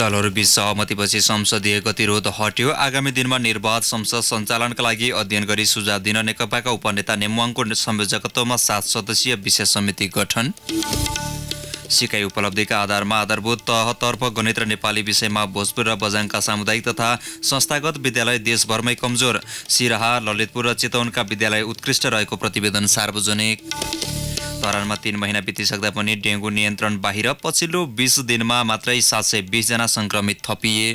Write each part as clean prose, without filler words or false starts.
दलहरूबीच सहमतिपछि संसदीय गतिरोध हट्यो। आगामी दिनमा निर्वाध संसद सञ्चालनका लागि अध्ययन गरी सुझाव दिन नेकपाका उपनेता नेमुवाङको संयोजकत्वमा 7 सदस्यीय विशेष समिति गठन। सिकाइ उपलब्धिका आधारमा आधारभूत तहतर्फ गणित र नेपाली विषयमा भोजपुर र बझाङका सामुदायिक तथा संस्थागत विद्यालय देशभरमै कमजोर। सिराहा, ललितपुर र चितवनका विद्यालय उत्कृष्ट रहेको प्रतिवेदन सार्वजनिक। तरानमा 3 महिना बितिसक्दा पनि डेङ्गु नियन्त्रण बाहिर। पछिल्लो 20 दिनमा मात्रै 720 जना संक्रमित थपिए।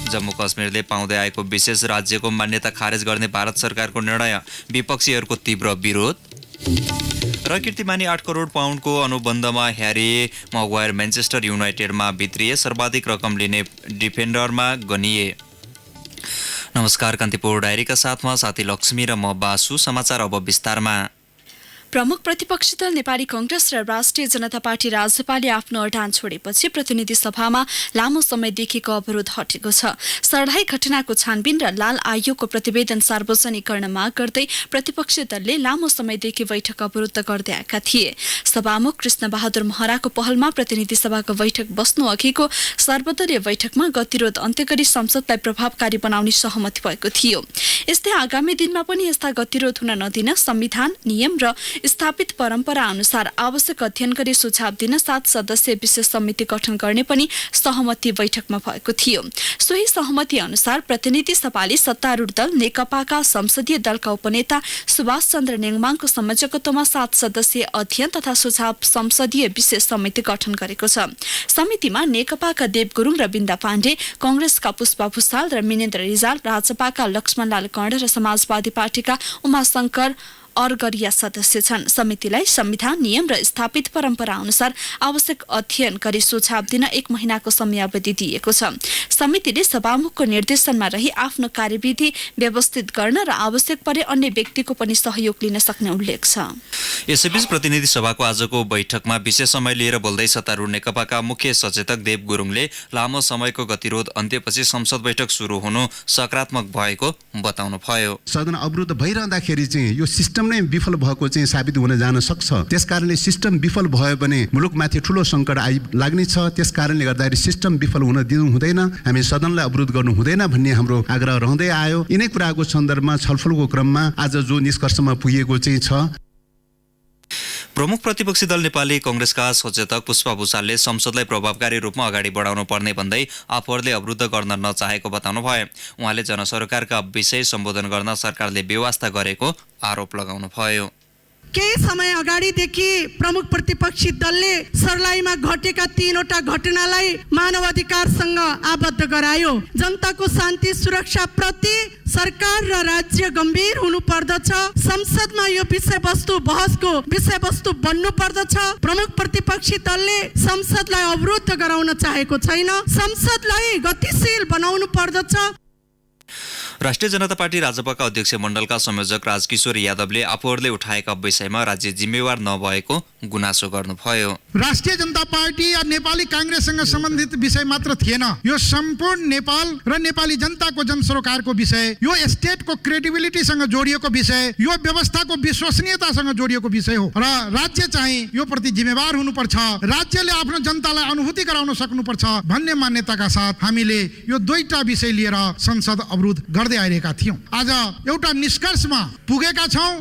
जम्मू कश्मीरले पाउँदै आएको विशेष राज्यको मान्यता खारेज गर्ने भारत सरकारको निर्णय, विपक्षीहरूको तीव्र विरोध। र कीर्तिमानी 8 करोड पाउन्डको अनुबन्धमा ह्यारी मगवायर म्यान्चेस्टर युनाइटेडमा भित्रिए। सर्वाधिक रकम लिने डिफेन्डरमा गनिए। नमस्कार, कान्तिपुर डायरीका साथमा साथी लक्ष्मी र म बासु। समाचार अब विस्तारमा। प्रमुख प्रतिपक्षी दल नेपाली कांग्रेस र राष्ट्रिय जनता पार्टी राजपाले आफ्नो अडान छोडेपछि प्रतिनिधि सभामा लामो समयदेखिको अवरोध हटेको छ। सर्लाही घटनाको छानबिन र लाल आयोगको प्रतिवेदन सार्वजनिक गर्न माग गर्दै प्रतिपक्षी दलले लामो समयदेखि बैठक अवरुद्ध गर्दै आएका थिए। सभामुख कृष्ण बहादुर महराको पहलमा प्रतिनिधि सभाको बैठक बस्नु अघिको सर्वदलीय बैठकमा गतिरोध अन्त्य गरी संसदलाई प्रभावकारी बनाउने सहमति भएको थियो। यस्तै आगामी दिनमा पनि यस्ता गतिरोध हुन नदिन संविधान, नियम र स्थापित परम्परा अनुसार आवश्यक अध्ययन गरी सुझाव दिन 7 सदस्यीय विशेष समिति गठन गर्ने पनि सहमति बैठकमा भएको थियो। सोही सहमति अनुसार प्रतिनिधि सभाले सत्तारूढ दल नेकपाका संसदीय दलका उपनेता सुभाष चन्द्र नेङमाङको संयोजकत्वमा 7 सदस्यीय अध्ययन तथा सुझाव संसदीय विशेष समिति गठन गरेको छ। समितिमा नेकपाका देव गुरुङ र बिन्दा पाण्डे, कांग्रेसका पुष्पा भुसाल र मिनेन्द्र रिजाल, राजपाका लक्ष्मणलाल कर्ण र समाजवादी पार्टीका उमाशंकर अर्गरिया सदस्य छन्। समितिलाई संविधान, नियम र स्थापित परम्परा अनुसार आवश्यक अध्ययन गरी सुझाव दिन 1 महिनाको समयावधि दिएको छ। समितिले सभामुखको निर्देशनमा रही आफ्नो कार्यविधि व्यवस्थित गर्न र आवश्यक परे अन्य व्यक्तिको पनि सहयोग लिन सक्ने उल्लेख छ। यसैबीच प्रतिनिधि सभाको आजको बैठकमा विशेष समय लिएर बोल्दै सत्तारूढ नेकपाका मुख्य सचेतक देव गुरुङले लामो समयको गतिरोध अन्त्यपछि संसद बैठक सुरु हुनु सकारात्मक भएको बताउनुभयो। सदन अवरुद्ध भइरहँदाखेरि चाहिँ यो सिस्टम नै विफल भएको चाहिँ साबित हुन जान सक्छ। त्यसकारणले सिस्टम विफल भयो भने मुलुकमाथि ठूलो संकट लाग्ने छ। त्यसकारणले गर्दाखेरि सिस्टम विफल हुन दिनु हुँदैन, हामी सदनलाई अवरुद्ध गर्नु हुँदैन भन्ने हाम्रो आग्रह रहँदै आयो। यिनै कुराको सन्दर्भमा छलफलको क्रममा आज जो निष्कर्षमा पुगेको चाहिँ छ। प्रमुख प्रतिपक्षी दल नेपाली कांग्रेसका सचेतक पुष्पा भुसालले संसदलाई प्रभावकारी रूपमा अगाडि बढाउनु पर्ने भन्दै आफूहरूले अवरुद्ध गर्न नचाहेको बताउनुभयो। उहाँले जनसरकारका विषय सम्बोधन गर्न सरकारले व्यवस्था गरेको आरोप लगाउनुभयो। केही समय अगाडिदेखि प्रमुख प्रतिपक्षी दलले सर्लाहीमा घटेका 3वटा घटनालाई मानवाधिकारसँग आबद्ध गरायो। जनताको शान्ति सुरक्षा प्रति सरकार र राज्य गम्भीर हुनु पर्दछ। संसदमा यो विषयवस्तु बहसको विषयवस्तु बन्नु पर्दछ। प्रमुख प्रतिपक्षी दलले संसदलाई अवरुद्ध गराउन चाहेको छैन, संसदलाई गतिशील बनाउनु पर्दछ। राष्ट्रिय जनता पार्टी राजपाका अध्यक्ष मण्डलका संयोजक राजकिशोर यादवले आफूहरूले उठाएका विषयमा राज्य जिम्मेवार नभएको गुनासो गर्नुभयो। राष्ट्रिय जनता पार्टी या नेपाली कांग्रेससँग सम्बन्धित विषय मात्र थिएन, यो सम्पूर्ण नेपाल र नेपाली जनताको जनसरोकारको विषय, यो स्टेटको क्रेडिबिलिटीसँग जोडिएको विषय, यो व्यवस्थाको विश्वसनीयतासँग जोडिएको विषय हो र राज्य चाहिँ यो प्रति जिम्मेवार हुनुपर्छ। राज्यले आफ्नो जनतालाई अनुभूति गराउन सक्नुपर्छ भन्ने मान्यताका साथ हामीले यो 2टा विषय लिएर संसद अवरुद्ध गर्दै आइरहेका थियौं। आज एउटा निष्कर्षमा पुगेका छौं।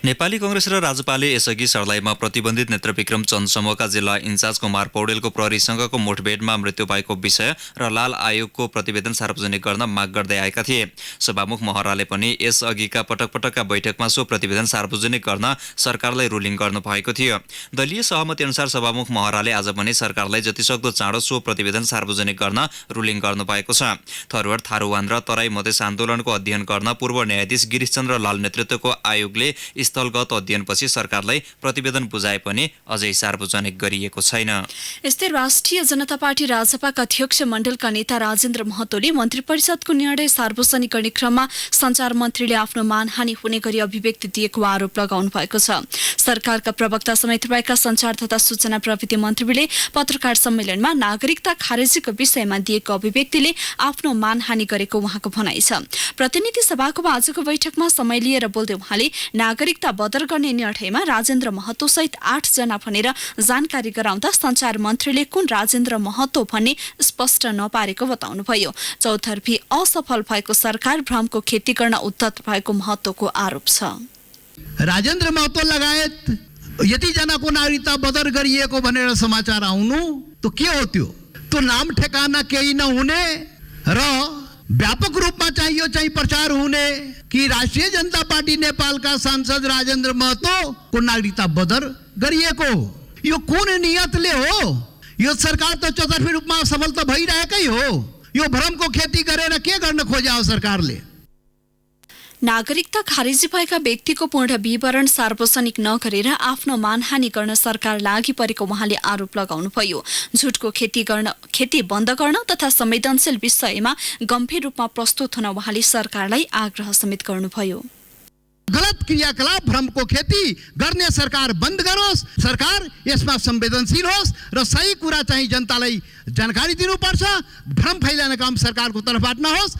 नेपाली कांग्रेस र राजपाले यसअघि सर्लाहीमा प्रतिबन्धित नेत्रविक्रम चन्द समूहका जिल्ला इन्चार्ज कुमार पौडेलको प्रहरीसँगको मुठभेडमा मृत्यु भएको विषय र लाल आयोगको प्रतिवेदन सार्वजनिक गर्न माग गर्दै आएका थिए। सभामुख महराले पनि यसअघिका पटकका बैठकमा सो प्रतिवेदन सार्वजनिक गर्न सरकारलाई रुलिङ गर्नु भएको थियो। दलीय सहमति अनुसार सभामुख महराले आज पनि सरकारलाई जतिसक्दो चाँडो सो प्रतिवेदन सार्वजनिक गर्न रुलिङ गर्नु भएको छ। थरुवाड, थारूवान र तराई मधेस आन्दोलनको अध्ययन गर्न पूर्व न्यायाधीश गिरीशचन्द्र लाल नेतृत्वको आयोगले स्थलगत अध्ययनपछि सरकारलाई प्रतिवेदन बुझाए पनि अझै सार्वजनिक गरिएको छैन। यस्तै राष्ट्रिय जनता पार्टी राजपाका अध्यक्ष मण्डलका नेता राजेन्द्र महतोले मन्त्री परिषदको निर्णय सार्वजनिक गर्ने क्रममा सञ्चार मन्त्रीले आफ्नो मानहानि हुने गरी अभिव्यक्ति दिएको आरोप लगाउनु भएको छ। सरकारका प्रवक्ता समेत रहेका सञ्चार तथा सूचना प्रविधि मन्त्रीले पत्रकार सम्मेलनमा नागरिकता खारेजीको विषयमा दिएको अभिव्यक्तिले आफ्नो मानहानि गरेको उहाँको भनाइ छ। प्रतिनिधि सभाको आजको बैठकमा समय लिएर बोल्दै उहाँले नागरिकता नागरिकता बदर गर्ने निर्णयमा राजेन्द्र महतो सहित 8 जना भनेर जानकारी गराउँदा सञ्चार मन्त्रीले कुन राजेन्द्र महतो भन्ने स्पष्ट नपारेको बताउनुभयो। चौतर्फी असफल भएको सरकार भ्रमको खेती गर्न उद्धत भएको महतोको आरोप छ। राजेन्द्र महतो लगायत यति जनाको नागरिकता बदर गरिएको भनेर समाचार आउनु त के हो त्यो? त्यो नाम ठेकाना केही नहुने र व्यापक रूपमा चाहिँ यो चाहिँ प्रचार हुने कि राष्ट्रिय जनता पार्टी नेपालका सांसद राजेन्द्र महतो को नागरिकता बदर गरिएको, यो कुन नियतले हो? यो सरकार त चौतर्फी रूपमा सफल त भइरहेकै हो। यो भ्रमको खेती गरेर के गर्न खोज्यो सरकारले? नागरिकता खारेजी भएका व्यक्तिको पूर्ण विवरण सार्वजनिक नगरेर आफ्नो मानहानि गर्न सरकार लागि परेको उहाँले आरोप लगाउनुभयो। झुटको खेती बन्द गर्न तथा संवेदनशील विषयमा गम्भीर रूपमा प्रस्तुत हुन उहाँले सरकारलाई आग्रह समेत गर्नुभयो। गलत क्रियाकलाप भ्रमको खेती गर्ने सरकार बन्द गरोस्, सरकार यसमा संवेदनशील होस् र सही कुरा चाहिँ जनतालाई जानकारी दिनुपर्छ। भ्रम फैलाउने काम सरकारको तर्फबाट नहोस्।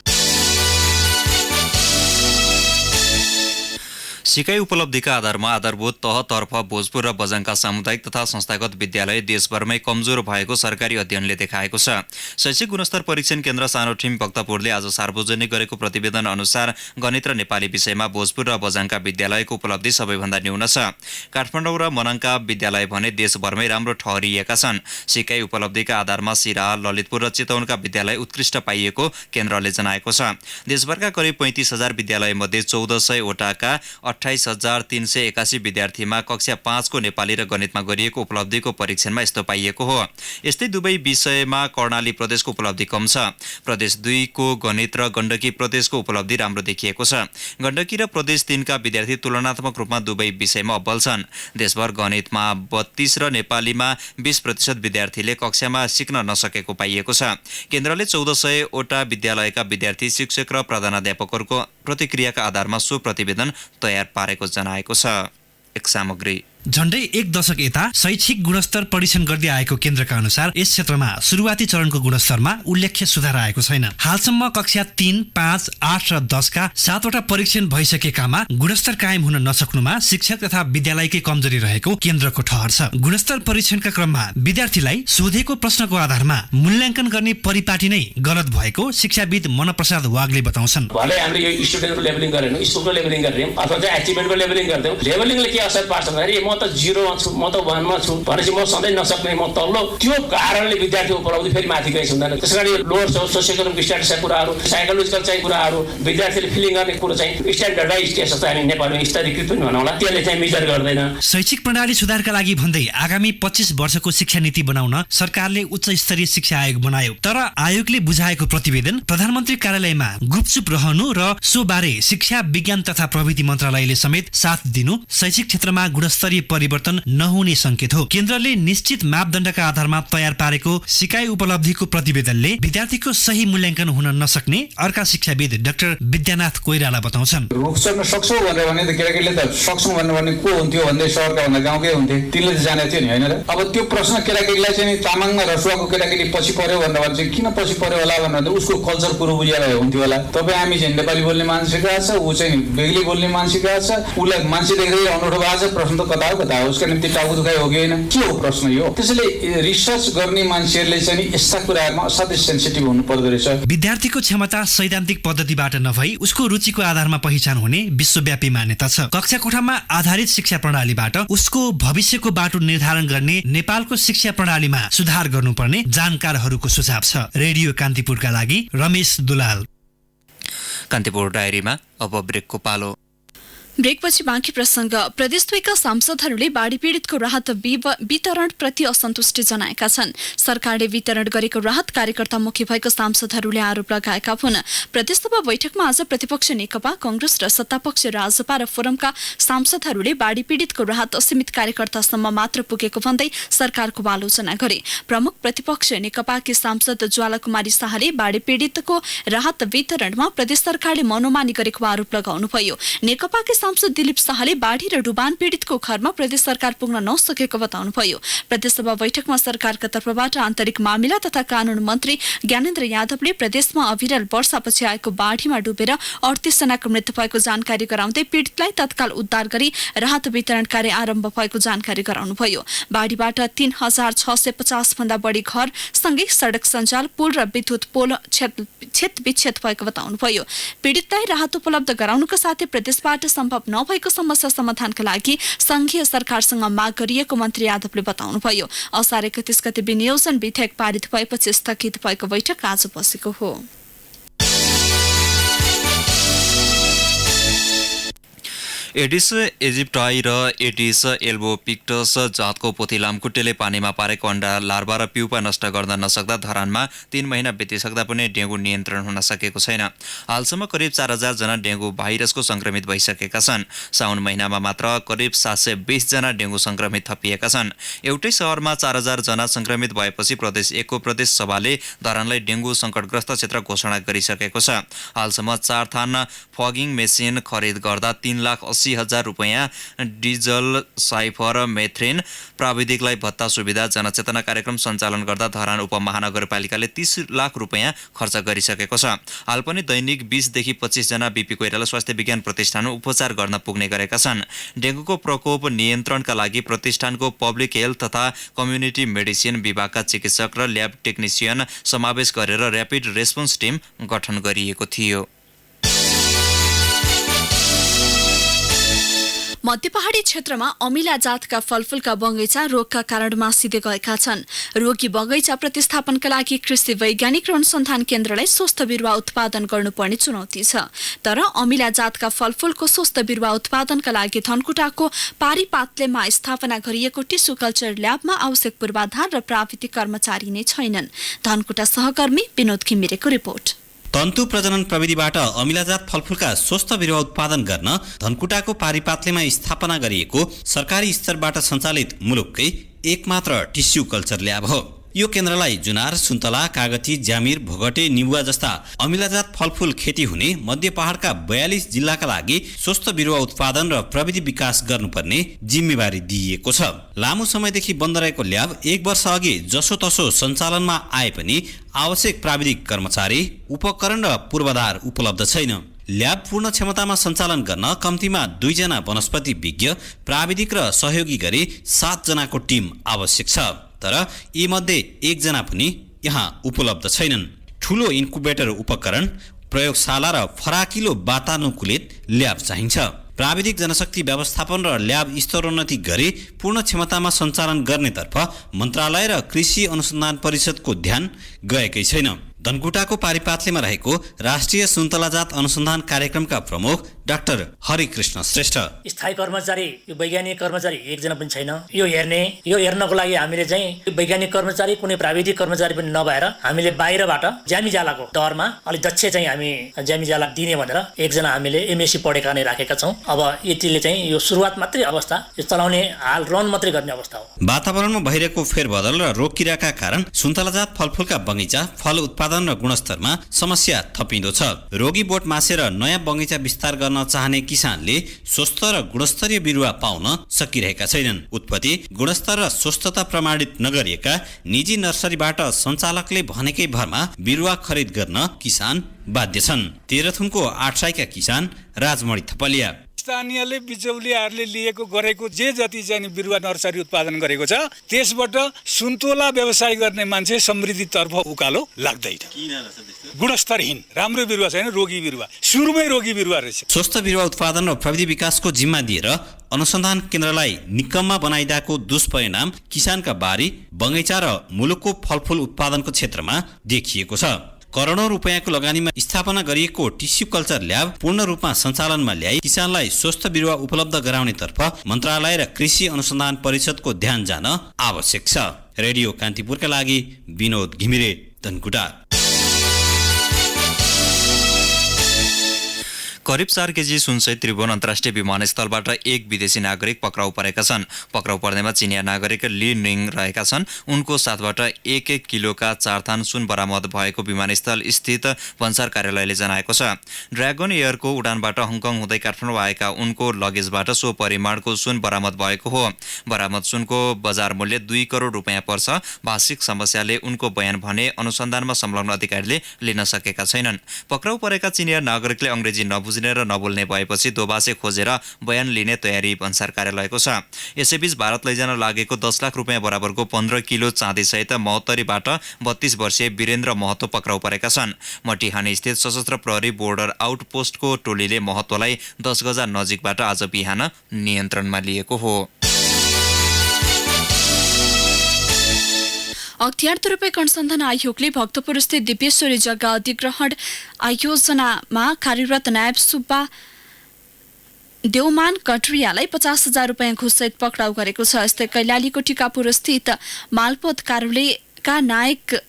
सिकाइ उपलब्धिका आधारमा आधारभूत तहतर्फ भोजपुर र बझाङका सामुदायिक तथा संस्थागत विद्यालय देशभरमै कमजोर भएको सरकारी अध्ययनले देखाएको छ। शैक्षिक गुणस्तर परीक्षण केन्द्र सानोठिम भक्तपुरले आज सार्वजनिक गरेको प्रतिवेदन अनुसार गणित र नेपाली विषयमा भोजपुर र बझाङका विद्यालयको उपलब्धि सबैभन्दा न्यून छ। काठमाडौँ र मनाङका विद्यालय भने देशभरमै राम्रो ठहरिएका छन्। सिकाइ उपलब्धिका आधारमा सिराहा, ललितपुर र चितवनका विद्यालय उत्कृष्ट पाइएको केन्द्रले जनाएको छ। देशभरका करिब 35,000 विद्यालयमध्ये 1400 वटाका 28,381 विद्यार्थीमा कक्षा 5 को नेपाली र गणितमा गरिएको उपलब्धिको परीक्षणमा यस्तो पाइएको हो। यस्तै दुवै विषयमा कर्णाली प्रदेशको उपलब्धि कम छ। प्रदेश 2 को गणित र गण्डकी प्रदेशको उपलब्धि राम्रो देखिएको छ। गण्डकी र प्रदेश 3 का विद्यार्थी तुलनात्मक रूपमा दुवै विषयमा अब्बल छन्। देशभर गणितमा 32 र नेपालीमा 20% विद्यार्थीले कक्षामा सिक्न नसकेको पाइएको छ। केन्द्रले 1400 वटा विद्यालयका विद्यार्थी, शिक्षक र प्रधानाध्यापकहरूको प्रतिक्रियाका आधारमा सो प्रतिवेदन तयार पारेको जनाएको छ। एक सामग्री झण्डै 1 दशक यता शैक्षिक गुणस्तर परीक्षण गर्दै आएको केन्द्रका अनुसार यस क्षेत्रमा सुरुवाती चरणको गुणस्तरमा उल्लेख्य सुधार आएको छैन। हालसम्म कक्षा 3, 5, 8 र 10 का 7 वटा परीक्षण भइसकेकामा गुणस्तर कायम हुन नसक्नुमा शिक्षक तथा विद्यालयकै कमजोरी रहेको केन्द्रको ठहर छ। गुणस्तर परीक्षणका क्रममा विद्यार्थीलाई सोधेको प्रश्नको आधारमा मूल्याङ्कन गर्ने परिपाटी नै गलत भएको शिक्षाविद मनप्रसाद वागले बताउँछन्। भले हामीले यो स्टुडेन्टको लेभलिङ गरेन, स्कुलको लेभलिङ गरेन अथवा चाहिँ एचिभमेन्टको लेभलिङ गर्दैनौँ, लेभलिङले के असर पार्छ भन्दाखेरि म त 0 मा छु, म त 1 मा छु भनेपछि म सधैँ नसक्ने, म तल्लो, त्यो कारणले विद्यार्थीको उपलब्धि फेरि माथि गएछ हुँदैन। त्यसकारण यो लोअर सोसियोइकोनोमिक स्ट्याटसका कुराहरू, साइकोलोजिकल चाहिँ कुराहरू, विद्यार्थीले फिलिङ गर्ने कुरो चाहिँ स्ट्यान्डर्डाइज टेस्ट जस्तो हामी नेपालमा स्तरीकृत पनि भनौँला, त्यसले चाहिँ मेजर गर्दैन। शैक्षिक प्रणाली सुधारका लागि भन्दै आगामी 25 वर्षको शिक्षा नीति बनाउन सरकारले उच्च स्तरीय शिक्षा आयोग बनायो। तर आयोगले बुझाएको प्रतिवेदन प्रधानमन्त्री कार्यालयमा गुपचुप रहनु र सो बारे शिक्षा, विज्ञान तथा प्रविधि मन्त्रालयले समेत साथ दिनु शैक्षिक क्षेत्रमा गुणस्तरीय परिवर्तन नहुने संकेत हो। केन्द्रले निश्चित मापदण्डका आधारमा तयार पारेको सिकाइ उपलब्धिको प्रतिवेदनले विद्यार्थीको सही मूल्याङ्कन हुन नसक्ने अर्का शिक्षाविद डाक्टर विद्यानाथ कोइराला बताउँछन्। रुखसक्न सक्छौ भनेर भने त केटाकेटीले त सक्छौ भन्ने को हुन्थ्यो भन्दै सहरका भन्दा गाउँकै हुन्थे, तिनले त जानेको थियो नि, होइन र? अब त्यो प्रश्न केटाकेटीलाई चाहिँ तामाङ र रसुवाको केटाकेटी पछि पर्यो भनेर भने चाहिँ किन पछि पर्यो होला भनेर उसको कल्चर कुरो बुझेर हुन्थ्यो होला। तपाईँ हामी चाहिँ नेपाली बोल्ने मान्छेको छ, ऊ चाहिँ बेग्लै बोल्ने मान्छेको छ, उसलाई मान्छे देख्दै अनौठो भएको छ, प्रश्न त कता हो कता हो, उसका निम्ति टाउको दुखाइ हो कि होइन, के हो प्रश्न यो? त्यसैले रिसर्च गर्ने मान्छेहरूले चाहिँ यस्ता कुराहरूमा असाध्यै सेन्सिटिभ हुनु पर्दो रहेछ। विद्यार्थीको क्षमता सैद्धान्तिक पद्धतिबाट नभई उसको रुचिको आधारमा पहिचान हुने विश्वव्यापी मान्यता छ। कक्षा कोठामा आधारित शिक्षा प्रणालीबाट उसको भविष्यको बाटो निर्धारण गर्ने नेपालको शिक्षा प्रणालीमा सुधार गर्नुपर्ने जानकारहरूको सुझाव छ। रेडियो कान्तिपुरका लागि रमेश दुलाल। कान्तिपुर डायरीमा अब ब्रेकको पालो। ब्रेकपछि बाँकी प्रसङ्ग। प्रदेश 2 का सांसदहरूले बाढी पीडितको राहत वितरण प्रति असन्तुष्टि जनाएका छन्। सरकारले वितरण गरेको राहत कार्यकर्तामुखी भएको सांसदहरूले आरोप लगाएका हुन्। प्रदेशसभा बैठकमा आज प्रतिपक्ष नेकपा, कांग्रेस र सत्तापक्ष राजपा र फोरमका सांसदहरूले बाढी पीडितको राहत असीमित कार्यकर्तासम्म मात्र पुगेको भन्दै सरकारको आलोचना गरे। प्रमुख प्रतिपक्ष नेकपाकी सांसद ज्वालाकुमारी शाहले बाढी पीडितको राहत वितरणमा प्रदेश सरकारले मनोमानी गरेको आरोप लगाउनुभयो। नेकपाकी सांसद दिलीप शाहले बाढी र डुबान पीडितको घरमा प्रदेश सरकार पुग्न नसकेको बताउनुभयो। प्रदेशसभा बैठकमा सरकारका तर्फबाट आन्तरिक मामिला तथा कानून मन्त्री ज्ञानेन्द्र यादवले प्रदेशमा अविरल वर्षापछि आएको बाढीमा डुबेर 38 जनाको मृत्यु भएको जानकारी गराउँदै पीडितलाई तत्काल उद्धार गरी राहत वितरण कार्य आरम्भ भएको जानकारी गराउनुभयो। बाढीबाट 3650 भन्दा बढी घर सँगै सडक सञ्जाल, पुल र विद्युत पोल क्षत भएको बताउनुभयो। पीडितलाई राहत उपलब्ध गराउनुका साथै प्रदेशबाट सम्भव नभएको समस्या समाधानका लागि संघीय सरकारसँग माग गरिएको मन्त्री यादवले बताउनुभयो। असार 31 गते विनियोजन विधेयक पारित भएपछि स्थगित भएको बैठक आज बसेको हो। एडिस इजिप्टाई र एडिस एल्बोपिक्टस जातको पोथी लामखुट्टेले पानीमा पारेको अन्डा लार्भा र प्युपा नष्ट गर्न नसक्दा धरानमा 3 महिना बितिसक्दा पनि डेङ्गु नियन्त्रण हुन सकेको छैन। हालसम्म करिब 4000 जना डेङ्गु भाइरसको संक्रमित भइसकेका छन्। साउन महिनामा मात्र करिब 720 जना डेङ्गु संक्रमित थपिएका छन्। एउटै शहरमा 4000 जना संक्रमित भएपछि प्रदेश 1 को प्रदेश सभाले धरानलाई डेङ्गु संकटग्रस्त क्षेत्र घोषणा गरिसकेको छ। हालसम्म 4 थान फगिङ मेसिन खरिद गर्दा 3,80,000 रुपैयाँ, डिजल, साइफर, मेथ्रिन प्राविधिकलाई भत्ता सुविधा, जनचेतना कार्यक्रम सञ्चालन गर्दा धरान उपमहानगरपालिकाले 30 लाख रुपैयाँ खर्च गरिसकेको छ। हाल पनि दैनिक 20 देखि 25 जना बीपी कोइराला स्वास्थ्य विज्ञान प्रतिष्ठानमा उपचार गर्न पुग्ने गरेका छन्। डेङ्गुको प्रकोप नियन्त्रणका लागि प्रतिष्ठानको पब्लिक हेल्थ तथा कम्युनिटी मेडिसिन विभागका चिकित्सक र ल्याब टेक्निसियन समावेश गरेर र्यापिड रेस्पोन्स टिम गठन गरिएको थियो। मध्य पहाडी क्षेत्रमा अमिला जातका फलफूलका बगैँचा रोगका कारण मासिँदै गएका छन्। रोगी बगैँचा प्रतिस्थापनका लागि कृषि वैज्ञानिक र अनुसन्धान केन्द्रलाई स्वस्थ बिरुवा उत्पादन गर्नुपर्ने चुनौती छ। तर अमिला जातका फलफूलको स्वस्थ बिरुवा उत्पादनका लागि धनकुटाको पारिपातलेमा स्थापना गरिएको टिस्यु कल्चर ल्याबमा आवश्यक पूर्वाधार र प्राविधिक कर्मचारी नै छैनन्। धनकुटा सहकर्मी विनोद घिमिरेको रिपोर्ट। तन्तु प्रजनन प्रविधिबाट अमिलाजात फलफूलका स्वस्थ बिरुवा उत्पादन गर्न धनकुटाको पारिपातलेमा स्थापना गरिएको सरकारी स्तरबाट सञ्चालित मुलुककै एकमात्र टिस्यु कल्चर ल्याब हो। यो केन्द्रलाई जुनार, सुन्तला, कागती, ज्यामिर, भोगटे, निबुवा जस्ता अमिलाजात फलफूल खेती हुने मध्य पहाडका 42 जिल्लाका लागि स्वस्थ बिरुवा उत्पादन र प्रविधि विकास गर्नुपर्ने जिम्मेवारी दिइएको छ। लामो समयदेखि बन्द रहेको ल्याब 1 वर्ष अघि जसोतसो सञ्चालनमा आए पनि आवश्यक प्राविधिक कर्मचारी, उपकरण र पूर्वाधार उपलब्ध छैन। ल्याब पूर्ण क्षमतामा सञ्चालन गर्न कम्तीमा 2 जना वनस्पति विज्ञ, प्राविधिक र सहयोगी गरी 7 जनाको टिम आवश्यक छ। तर यी मध्ये 1 जना पनि यहाँ उपलब्ध छैनन्। ठूलो इन्कुबेटर उपकरण, प्रयोगशाला र फराकिलो वातानुकूलित ल्याब चाहिन्छ। प्राविधिक जनशक्ति व्यवस्थापन र ल्याब स्तरोन्नति गरी पूर्ण क्षमतामा सञ्चालन गर्नेतर्फ मन्त्रालय र कृषि अनुसन्धान परिषदको ध्यान गएकै छैन। धनकुटाको पारिपातलेमा रहेको राष्ट्रिय सुन्तलाजात अनुसन्धान कार्यक्रमका प्रमुख डाक्टर हरिकृष्ण श्रेष्ठ, स्थायी कर्मचारी, यो वैज्ञानिक कर्मचारी 1 जना पनि छैन। यो हेर्नको लागि हामीले चाहिँ वैज्ञानिक कर्मचारी, कुनै प्राविधिक कर्मचारी पनि नभएर हामीले बाहिरबाट ज्यामीजालाको दरमा अलि दक्ष चाहिँ हामी ज्यामीजाला दिने भनेर 1 जना हामीले एमएससी पढेका नै राखेका छौँ। अब यतिले चाहिँ यो सुरुवात मात्रै अवस्था, यो चलाउने हाल रन मात्रै गर्ने अवस्था हो। वातावरणमा भइरहेको फेरबदल र रोग किराका कारण सुन्तलाजात फलफूलका बगैँचा, फल उत्पादन र गुणस्तरमा समस्या थपिँदो छ। रोगी बोट मासेर नयाँ बगैँचा विस्तार गर्न चाहने किसानले स्वस्थ र गुणस्तरीय बिरुवा पाउन सकिरहेका छैनन्। उत्पत्ति, गुणस्तर र स्वस्थता प्रमाणित नगरिएका निजी नर्सरीबाट सञ्चालकले भनेकै भरमा बिरुवा खरिद गर्न किसान बाध्य छन्। तेह्रथुमको 8 साइका किसान राजमणि थपलिया, स्थानीयले बिचौलियाहरूले लिएको गरेको जे जति चाहिँ बिरुवा नर्सरी उत्पादन गरेको छ त्यसबाट सुन्तोला व्यवसाय गर्ने मान्छे समृद्धितर्फ उकालो लाग्दैन। गुणस्तरहीन राम्रो बिरुवा छैन, रोगी बिरुवा, सुरुमै रोगी बिरुवा रहेछ। स्वस्थ बिरुवा उत्पादन र प्रविधि विकासको जिम्मा दिएर अनुसन्धान केन्द्रलाई निकम्मा बनाइदिएको दुष्परिणाम किसानका बारी, बगैँचा र मुलुकको फलफूल उत्पादनको क्षेत्रमा देखिएको छ। करोडौं रुपैयाँको लगानीमा स्थापना गरिएको टिस्यु कल्चर ल्याब पूर्ण रूपमा सञ्चालनमा ल्याई किसानलाई स्वस्थ बिरुवा उपलब्ध गराउनेतर्फ मन्त्रालय र कृषि अनुसन्धान परिषदको ध्यान जान आवश्यक छ। रेडियो कान्तिपुरका लागि विनोद घिमिरे, धनकुटा। करिब 4 केजी सुनसहित त्रिभुवन अन्तर्राष्ट्रिय विमानस्थलबाट एक विदेशी नागरिक पक्राउ परेका छन्। पक्राउ पर्नेमा चिनिया नागरिक ली निङ रहेका छन्। उनको साथबाट 1-1 किलोका 4 थान सुन बरामद भएको विमानस्थल स्थित भन्सार कार्यालयले जनाएको छ। ड्रागन एयरको उडानबाट हङकङ हुँदै काठमाडौँ आएका उनको लगेजबाट सो परिमाणको सुन बरामद भएको हो। बरामद सुनको बजार मूल्य 2 करोड रुपियाँ पर्छ। भाषिक समस्याले उनको बयान भने अनुसन्धानमा संलग्न अधिकारीले लिन सकेका छैनन्। पक्राउ परेका चिनिया नागरिकले अंग्रेजी नबुझ्ने र नबोल्ने भएपछि दोभाषे खोजेर बयान लिने तयारी भन्सार कार्यालयको छ। यसैबीच भारत लैजान लागेको 10 लाख रुपियाँ बराबरको 15 किलो चाँदीसहित महोत्तरीबाट 32 वर्षीय वीरेन्द्र महतो पक्राउ परेका छन्। मटिहानी स्थित सशस्त्र प्रहरी बोर्डर आउटपोस्टको टोलीले महतोलाई 10 गजा नजिकबाट आज बिहान नियन्त्रणमा लिएको हो। अख्तियार दुरुपयोग अनुसन्धान आयोगले भक्तपुर स्थित दिपेश्वरी जग्गा अधिग्रहण आयोजनामा कार्यरत नायब सुब्बा देवमान कटरियालाई 50,000 रुपियाँ घुससहित पक्राउ गरेको छ। यस्तै कैलालीको टिकापुर स्थित मालपोत कार्यालयका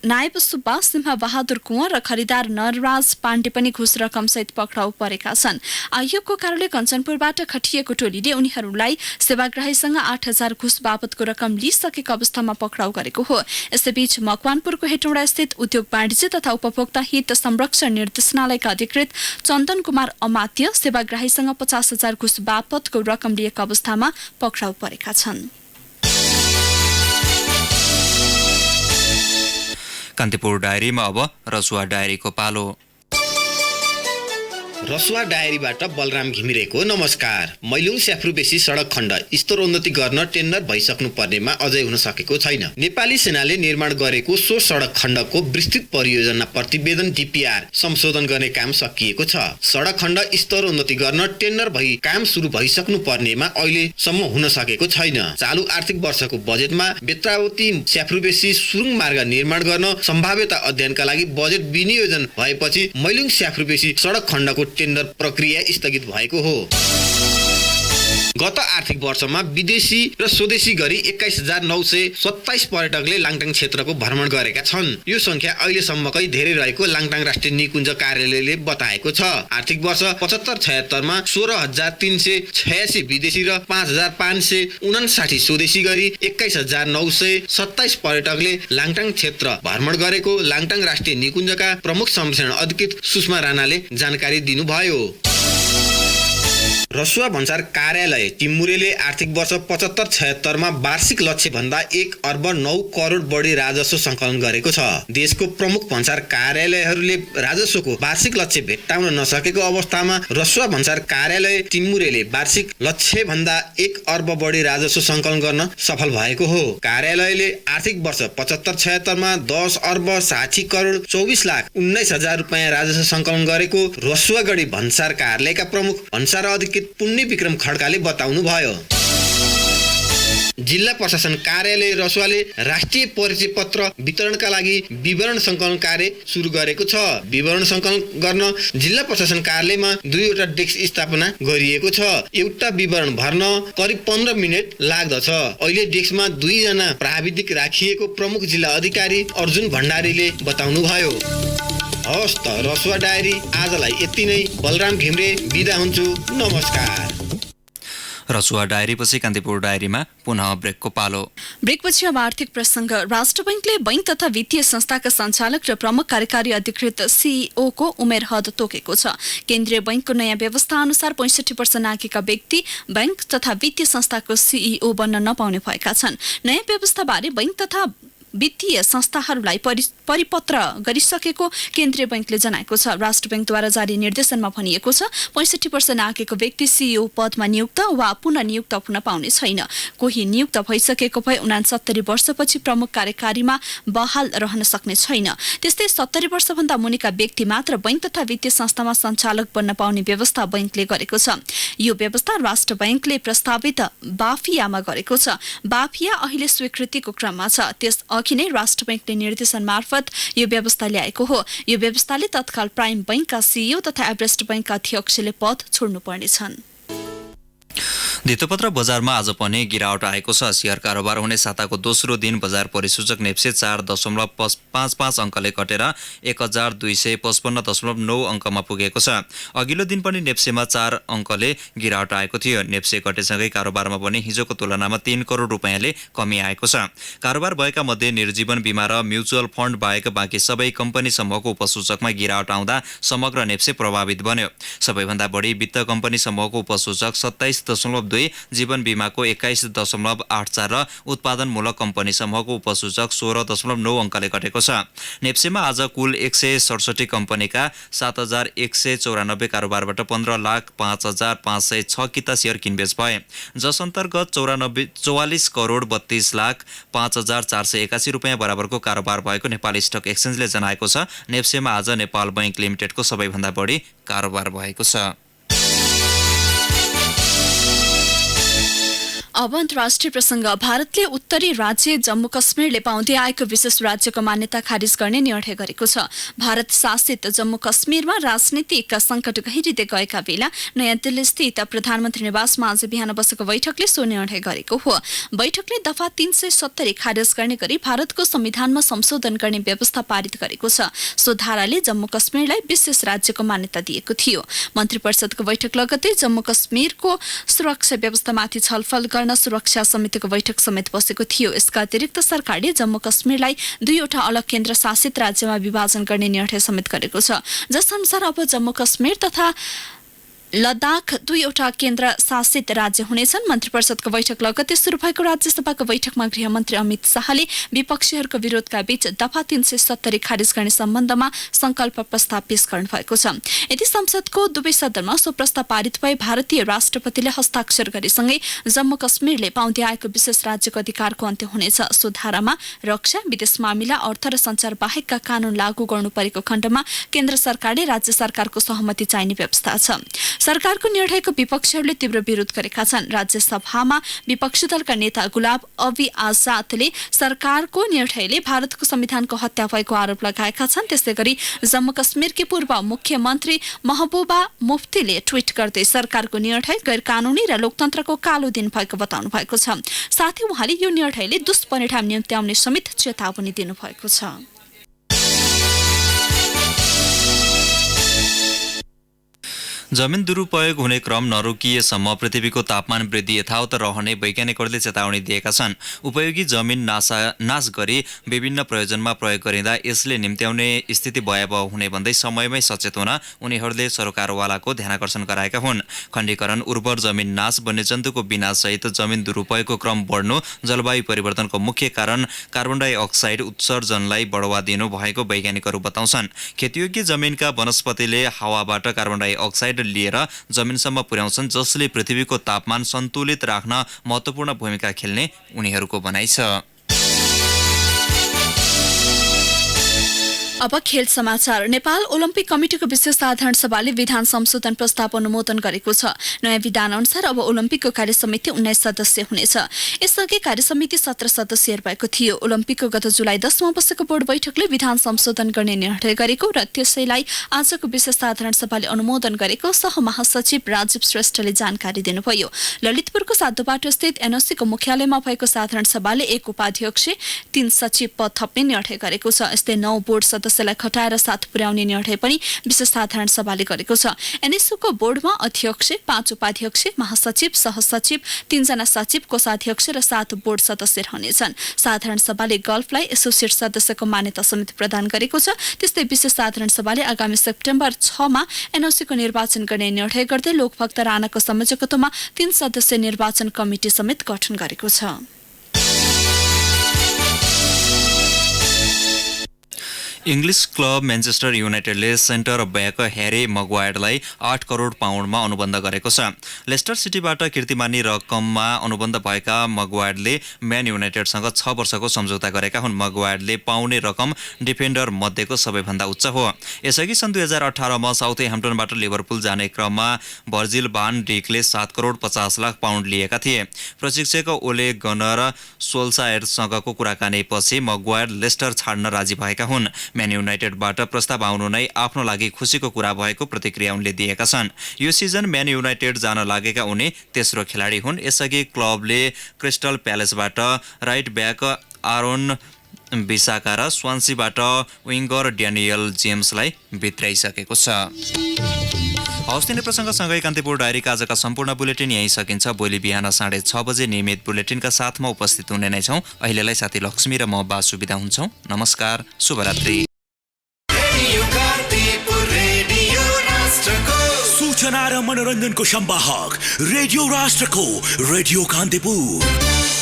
नायब सुब्बा सिंह बहादुर कुँवर र खरिदार नरराज पाण्डे पनि घुस रकमसहित पक्राउ परेका छन्। आयोगको कार्यालय कञ्चनपुरबाट खटिएको टोलीले उनीहरूलाई सेवाग्राहीसँग 8,000 घुस बापतको रकम लिइसकेको अवस्थामा पक्राउ गरेको हो। यसैबीच मकवानपुरको हेटौँडा स्थित उद्योग वाणिज्य तथा उपभोक्ता हित संरक्षण निर्देशनालयका अधिकृत चन्दन कुमार अमात्य सेवाग्राहीसँग 50,000 घुस बापतको रकम लिएको अवस्थामा पक्राउ परेका छन्। कान्तिपुर डायरीमा अब रसुवा डायरीको पालो। रसुवा डायरीबाट बलराम घिमिरेको नमस्कार। मैलुङ स्याफ्रुबेसी सडक खण्ड स्तरोन्नति गर्न टेन्डर भइसक्नु पर्नेमा अझै हुन सकेको छैन। नेपाली सेनाले निर्माण गरेको सो सडक खण्डको विस्तृत परियोजना प्रतिवेदन DPR संशोधन गर्ने काम सकिएको छ। सडक खण्ड स्तरोन्नति गर्न टेन्डर भई काम सुरु भइसक्नु पर्नेमा अहिलेसम्म हुन सकेको छैन। चालु आर्थिक वर्षको बजेटमा बेत्रावती स्याफ्रुबेसी सुरुङ मार्ग निर्माण गर्न सम्भाव्यता अध्ययनका लागि बजेट विनियोजन भएपछि मैलुङ स्याफ्रुबेसी सडक खण्डको टेन्डर प्रक्रिया स्थगित भएको हो। गत आर्थिक वर्षमा विदेशी र स्वदेशी गरी 21,927 पर्यटकले लाङटाङ क्षेत्रको भ्रमण गरेका छन्। यो संख्या अहिलेसम्मकै धेरै रहेको लाङटाङ राष्ट्रिय निकुञ्ज कार्यालयले बताएको छ। आर्थिक वर्ष 75-76 मा 16,386 विदेशी र 5,559 स्वदेशी गरी 21,927 पर्यटकले लाङटाङ क्षेत्र भ्रमण गरेको लाङटाङ राष्ट्रिय निकुञ्जका प्रमुख संरक्षण अधिकृत सुषमा राणाले जानकारी दिनुभयो। रसुवा भन्सार कार्यालय टिमुरेले आर्थिक वर्ष 75-76 मा वार्षिक लक्ष्य भन्दा 1 अर्ब 9 करोड बढी राजस्व सङ्कलन गरेको छ। देशको प्रमुख भन्सार कार्यालयहरूले राजस्वको वार्षिक लक्ष्य भेट्टाउन नसकेको अवस्थामा रसुवा भन्सार कार्यालय टिमुरेले वार्षिक लक्ष्य भन्दा 1 अर्ब बढी राजस्व सङ्कलन गर्न सफल भएको हो। कार्यालयले आर्थिक वर्ष 75-76 मा 10 अर्ब 60 करोड 24 लाख 19,000 रुपियाँ राजस्व सङ्कलन गरेको रसुवागढी भन्सार कार्यालयका प्रमुख भन्सार अधिकृत पुण्य विक्रम खड्काले बताउनु भयो। जिल्ला प्रशासन कार्यालय रसुवाले राष्ट्रिय परिचय पत्र वितरणका लागि विवरण सङ्कलन कार्य सुरु गरेको छ। विवरण सङ्कलन गर्न जिल्ला प्रशासन कार्यालयमा 2वटा डेस्क स्थापना गरिएको छ। एउटा विवरण भर्न करिब 15 मिनेट लाग्दछ। अहिले डेस्कमा 2 जना प्राविधिक राखिएको प्रमुख जिल्ला अधिकारी अर्जुन भण्डारीले बताउनु भयो। हवस् त रसुवा डायरी आजलाई यति नै। बलराम घिम्रे बिदा हुन्छु। नमस्कार। रसुवा डायरीपछि कान्तिपुर डायरीमा पुनः ब्रेकको पालो। ब्रेकपछि अब आर्थिक प्रसङ्ग। राष्ट्र बैंकले बैंक तथा वित्तीय संस्थाका सञ्चालक र प्रमुख कार्यकारी अधिकृत CEO को उमेर हद तोकेको छ। केन्द्रीय बैंकको नयाँ व्यवस्था अनुसार 65 वर्ष नागेका व्यक्ति बैंक तथा वित्तीय संस्थाको CEO बन्न नपाउने भएका छन्। नयाँ व्यवस्थाबारे बैंक तथा वित्तीय संस्थाहरूलाई परिपत्र गरिसकेको केन्द्रीय बैंकले जनाएको छ। राष्ट्र बैंकद्वारा जारी निर्देशनमा भनिएको छ 65 वर्ष नागेको व्यक्ति CEO पदमा नियुक्त वा पुनः नियुक्त हुन पाउने छैन। कोही नियुक्त भइसकेको भए 69 वर्षपछि प्रमुख कार्यकारीमा बहाल रहन सक्ने छैन। त्यस्तै 70 वर्षभन्दा मुनिका व्यक्ति मात्र बैंक तथा वित्तीय संस्थामा सञ्चालक बन्न पाउने व्यवस्था बैंकले गरेको छ। यो व्यवस्था राष्ट्र बैंकले प्रस्तावित बाफियामा गरेको छ। बाफिया अहिले स्वीकृतिको क्रममा छ। त्यस अघि नै राष्ट्र बैंकले निर्देशन मार्फत यो व्यवस्था ल्याएको हो। यो व्यवस्थाले तत्काल प्राइम बैंकका CEO तथा एभरेस्ट बैंकका अध्यक्षले पद छोड्नुपर्नेछन्। धितोपत्र बजारमा आज पनि गिरावट आएको छ। शेयर कारोबार हुने साताको दोस्रो दिन बजार परिसूचक नेप्से 4.55 अङ्कले घटेर 1255.9 अङ्कमा पुगेको छ। अघिल्लो दिन पनि नेप्सेमा 4 अङ्कले गिरावट आएको थियो। नेप्से घटेसँगै कारोबारमा पनि हिजोको तुलनामा 3 करोड रुपियाँले कमी आएको छ। कारोबार भएका मध्ये निर्जीवन बीमा र म्युचुअल फन्ड बाहेक बाँकी सबै कम्पनी समूहको उपसूचकमा गिरावट आउँदा समग्र नेप्से प्रभावित बन्यो। सबैभन्दा बढी वित्त कम्पनी समूहको उपसूचक 27.2, जीवन बीमाको 21.84 र उत्पादनमूलक कम्पनी समूहको उपसूचक 16.9 अङ्कले घटेको छ। नेप्सेमा आज कुल 167 कम्पनीका 7,194 कारोबारबाट 15,05,506 किता शेयर किनबेच भए, जस अन्तर्गत 44 करोड 32 लाख 5,481 रुपियाँ बराबरको कारोबार भएको नेपाली स्टक एक्सचेन्जले जनाएको छ। नेप्सेमा आज नेपाल बैंक लिमिटेडको सबैभन्दा बढी कारोबार भएको छ। अब अन्तर्राष्ट्रिय प्रसङ्ग। भारतले उत्तरी राज्य जम्मू कश्मीरले पाउँदै आएको विशेष राज्यको मान्यता खारिज गर्ने निर्णय गरेको छ। भारत शासित जम्मू कश्मीरमा राजनीतिक सङ्कट गहिरिँदै गएका बेला नयाँ दिल्ली स्थित प्रधानमन्त्री निवासमा आज बिहान बसेको बैठकले सो निर्णय गरेको हो। बैठकले दफा 370 खारेज गर्ने गरी भारतको संविधानमा संशोधन गर्ने व्यवस्था पारित गरेको छ। सो धाराले जम्मू कश्मीरलाई विशेष राज्यको मान्यता दिएको थियो। मन्त्री परिषदको बैठक लगत्तै जम्मू कश्मीरको सुरक्षा व्यवस्थामाथि छलफल गर्न सुरक्षा समितिको बैठक समेत बसेको थियो। यसका अतिरिक्त सरकारले जम्मू कश्मीरलाई 2वटा अलग केन्द्र शासित राज्यमा विभाजन गर्ने निर्णय समेत गरेको छ, जसअनुसार अब जम्मू कश्मीर तथा लद्दाख 2वटा केन्द्र शासित राज्य हुनेछन्। मन्त्री परिषदको बैठक लगत्तै सुरु भएको राज्यसभाको बैठकमा गृहमन्त्री अमित शाहले विपक्षीहरूको विरोधका बीच दफा 370 खारिज गर्ने सम्बन्धमा संकल्प प्रस्ताव पेश गर्नु भएको छ। यदि संसदको दुवै सदनमा सो प्रस्ताव पारित भए भारतीय राष्ट्रपतिले हस्ताक्षर गरेसँगै जम्मू कश्मीरले पाउँदै आएको विशेष राज्यको अधिकारको अन्त्य हुनेछ। सो धारामा रक्षा, विदेश मामिला, अर्थ र सञ्चार बाहेकका कानून लागू गर्नु परेको खण्डमा केन्द्र सरकारले राज्य सरकारको सहमति चाहिने व्यवस्था छ। सरकारको निर्णयको विपक्षीहरूले तीव्र विरोध गरेका छन्। राज्यसभामा विपक्षी दलका नेता गुलाब अबी आजादले सरकारको निर्णयले भारतको संविधानको हत्या भएको आरोप लगाएका छन्। त्यसैगरी जम्मू कश्मीरकी पूर्व मुख्यमन्त्री महबुबा मुफ्तीले ट्वीट गर्दै सरकारको निर्णय गैर कानूनी र लोकतन्त्रको कालो दिन भएको बताउनु भएको छ। साथै उहाँले यो निर्णयले दुष्परिणाम निम्त्याउने समेत चेतावनी दिनुभएको छ। जमिन दुरुपयोग हुने क्रम नरोकिएसम्म पृथ्वीको तापमान वृद्धि यथावत रहने वैज्ञानिकहरूले चेतावनी दिएका छन्। उपयोगी जमिन नाश गरी विभिन्न प्रयोजनमा प्रयोग गरिँदा यसले निम्त्याउने स्थिति भयावह हुने भन्दै समयमै सचेत हुन उनीहरूले सरकारवालाको ध्यानाकर्षण गराएका हुन्। खण्डीकरण, उर्वर जमिन नाश, वन्यजन्तुको विनाशसहित जमिन दुरुपयोगको क्रम बढ्नु जलवायु परिवर्तनको मुख्य कारण कार्बन डाइअक्साइड उत्सर्जनलाई बढावा दिनु भएको वैज्ञानिकहरू बताउँछन्। खेतीयोग्य जमिनका वनस्पतिले हावाबाट कार्बन डाइअक्साइड लिएर जमिनसम्म पुर्याउँछन्, जसले पृथ्वीको तापमान सन्तुलित राख्न महत्त्वपूर्ण भूमिका खेल्ने उनीहरूको भनाइ छ। अब खेल समाचार। नेपाल ओलम्पिक कमिटिको विशेष साधारण सभाले विधान संशोधन प्रस्ताव अनुमोदन गरेको छ। नयाँ विधान अनुसार अब ओलम्पिकको कार्यसमिति 19 सदस्य हुनेछ। यसअघि कार्यसमिति 17 सदस्य भएको थियो। ओलम्पिकको गत जुलाई 10 मा बसेको बोर्ड बैठकले विधान संशोधन गर्ने निर्णय गरेको र त्यसैलाई आजको विशेष साधारण सभाले अनुमोदन गरेको सहमहासचिव राजीव श्रेष्ठले जानकारी दिनुभयो। ललितपुरको साधुपाटो स्थित एनओसीको मुख्यालयमा भएको साधारण सभाले 1 उपाध्यक्ष 3 सचिव पद थप्ने निर्णय गरेको छ। यस्तै 9 बोर्ड सदस्यलाई खटाएर 7 पुर्याउने निर्णय पनि विशेष साधारण सभाले गरेको छ। एनएसयूको बोर्डमा अध्यक्ष, 5 उपाध्यक्ष, महासचिव, सहसचिव, 3 जना सचिव, कोषाध्यक्ष र 7 बोर्ड सदस्य रहनेछन्। साधारण सभाले गल्फलाई एसोसिएट सदस्यको मान्यता समेत प्रदान गरेको छ। त्यस्तै विशेष साधारण सभाले आगामी सेप्टेम्बर 6 मा एनओसीको निर्वाचन गर्ने निर्णय गर्दै लोकभक्त राणाको संयोजकत्वमा 3 सदस्य निर्वाचन कमिटी समेत गठन गरेको छ। इङ्ग्लिस क्लब म्यान्चेस्टर युनाइटेडले सेन्टर ब्याक ह्यारी मगवायरलाई 8 करोड पाउन्डमा अनुबन्ध गरेको छ। लेस्टर सिटीबाट कीर्तिमानी रकममा अनुबन्ध भएका मगवायरले म्यान युनाइटेडसँग 6 वर्षको सम्झौता गरेका हुन्। मगवायरले पाउने रकम डिफेन्डर मध्येको सबैभन्दा उच्च हो। यसअघि सन् 2018 मा साउथह्याम्पटनबाट लिभरपुल जाने क्रममा भर्जिल भान डिकले 7 करोड 50 लाख पाउन्ड लिएका थिए। प्रशिक्षक ओले गनर सोल्सायरसँगको कुराकानीपछि मगवायर लेस्टर छाड्न राजी भएका हुन्। म्यान युनाइटेडबाट प्रस्ताव आउनु नै आफ्नो लागि खुसीको कुरा भएको प्रतिक्रिया उनले दिएका छन्। यो सिजन म्यान युनाइटेड जान लागेका उनी तेस्रो खेलाडी हुन्। यसअघि क्लबले क्रिस्टल प्यालेसबाट राइट ब्याक आरोन बिसाका र स्वान्सीबाट विङ्गर ड्यानियल जेम्सलाई भित्राइसकेको छ। हवस् तिनै प्रसङ्गसँगै कान्तिपुर डायरीका आजका सम्पूर्ण बुलेटिन यहीँ सकिन्छ। भोलि बिहान 6:30 बजे नियमित बुलेटिनका साथमा उपस्थित हुने नै छौँ। अहिलेलाई साथी लक्ष्मी र म बासु बिदा हुन्छौँ। नमस्कार, शुभरात्रि। सूचना र मनोरञ्जनको संवाहक रेडियो राष्ट्रको रेडियो कान्तिपुर।